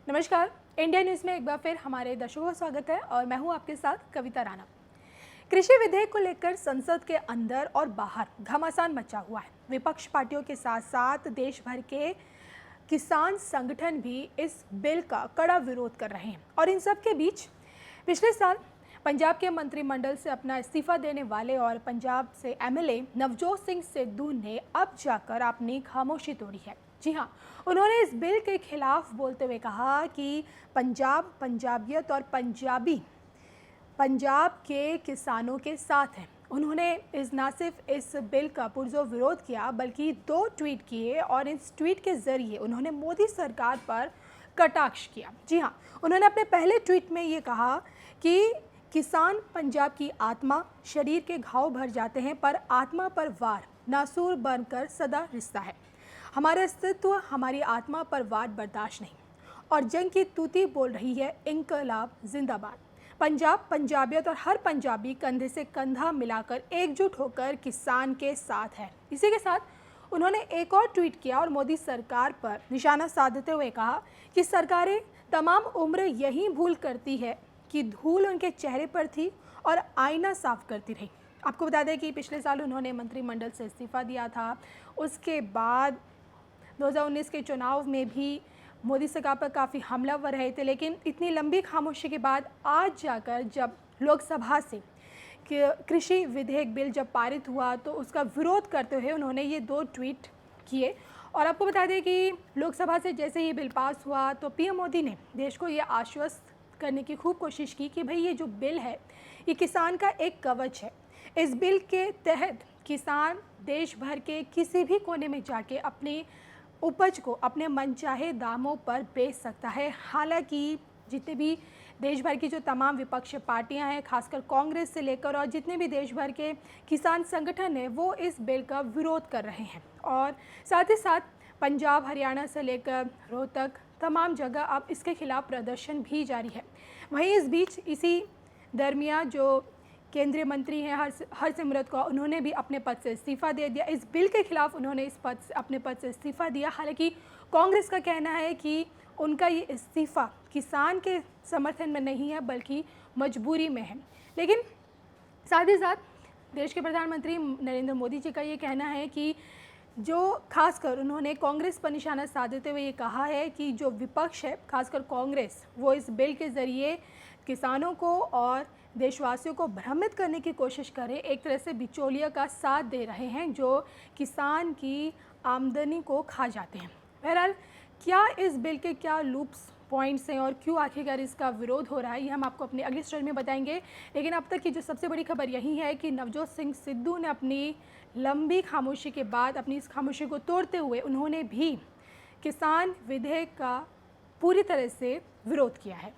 नमस्कार। India news में एक बार फिर हमारे दर्शकों का स्वागत है और मैं हूं आपके साथ कविता राणा। कृषि विधेयक को लेकर संसद के अंदर और बाहर घमासान मचा हुआ है। विपक्ष पार्टियों के साथ साथ देश भर के किसान संगठन भी इस बिल का कड़ा विरोध कर रहे हैं और इन सब के बीच पिछले साल पंजाब के मंत्रिमंडल से अपना इस्तीफा देने वाले और पंजाब से एमएलए नवजोत सिंह सिद्धू ने अब जाकर अपनी खामोशी तोड़ी है। जी हाँ, उन्होंने इस बिल के खिलाफ बोलते हुए कहा कि पंजाब, पंजाबियत और पंजाबी पंजाब के किसानों के साथ हैं। उन्होंने न सिर्फ इस बिल का पुरजोर विरोध किया बल्कि 2 ट्वीट किए और इस ट्वीट के जरिए उन्होंने मोदी सरकार पर कटाक्ष किया। जी हाँ, उन्होंने अपने पहले ट्वीट में ये कहा कि किसान पंजाब की आत्मा, शरीर के घाव भर जाते हैं पर आत्मा पर वार नासूर बनकर सदा रिश्ता है। हमारा अस्तित्व, हमारी आत्मा पर वार बर्दाश्त नहीं और जंग की तूती बोल रही है इंकलाब जिंदाबाद। पंजाब, पंजाबियत और हर पंजाबी कंधे से कंधा मिलाकर एकजुट होकर किसान के साथ है। इसी के साथ उन्होंने एक और ट्वीट किया और मोदी सरकार पर निशाना साधते हुए कहा कि सरकारें तमाम उम्र यही भूल करती है कि धूल उनके चेहरे पर थी और आईना साफ करती रही। आपको बता दें कि पिछले साल उन्होंने मंत्रिमंडल से इस्तीफा दिया था। उसके बाद 2019 के चुनाव में भी मोदी सरकार पर काफ़ी हमलावर रहे थे, लेकिन इतनी लंबी खामोशी के बाद आज जाकर जब लोकसभा से कृषि विधेयक बिल जब पारित हुआ तो उसका विरोध करते हुए उन्होंने ये 2 ट्वीट किए। और आपको बता दें कि लोकसभा से जैसे ये बिल पास हुआ तो पीएम मोदी ने देश को ये आश्वस्त करने की खूब कोशिश की कि भाई ये जो बिल है ये किसान का एक कवच है। इस बिल के तहत किसान देश भर के किसी भी कोने में जाके अपनी उपज को अपने मनचाहे दामों पर बेच सकता है। हालांकि जितने भी देश भर की जो तमाम विपक्षी पार्टियां हैं, खासकर कांग्रेस से लेकर और जितने भी देश भर के किसान संगठन हैं, वो इस बिल का विरोध कर रहे हैं। और साथ ही साथ पंजाब, हरियाणा से लेकर रोहतक तमाम जगह अब इसके खिलाफ प्रदर्शन भी जारी है। वहीं इस बीच इसी दरमियान जो केंद्रीय मंत्री हैं हरसिमरत कौर, उन्होंने भी अपने पद से इस्तीफा दे दिया। इस बिल के खिलाफ उन्होंने अपने पद से इस्तीफा दिया। हालांकि कांग्रेस का कहना है कि उनका ये इस्तीफा किसान के समर्थन में नहीं है बल्कि मजबूरी में है। लेकिन साथ ही साथ देश के प्रधानमंत्री नरेंद्र मोदी जी का ये कहना है कि जो खासकर उन्होंने कांग्रेस पर निशाना साधते हुए ये कहा है कि जो विपक्ष है, खासकर कांग्रेस, वो इस बिल के ज़रिए किसानों को और देशवासियों को भ्रमित करने की कोशिश करें, एक तरह से बिचौलिया का साथ दे रहे हैं जो किसान की आमदनी को खा जाते हैं। बहरहाल क्या इस बिल के क्या लूप्स पॉइंट्स हैं और क्यों आखिरकार इसका विरोध हो रहा है, ये हम आपको अपनी अगली स्टोरी में बताएंगे। लेकिन अब तक की जो सबसे बड़ी खबर यही है कि नवजोत सिंह सिद्धू ने अपनी लंबी खामोशी के बाद अपनी इस खामोशी को तोड़ते हुए उन्होंने भी किसान विधेयक का पूरी तरह से विरोध किया है।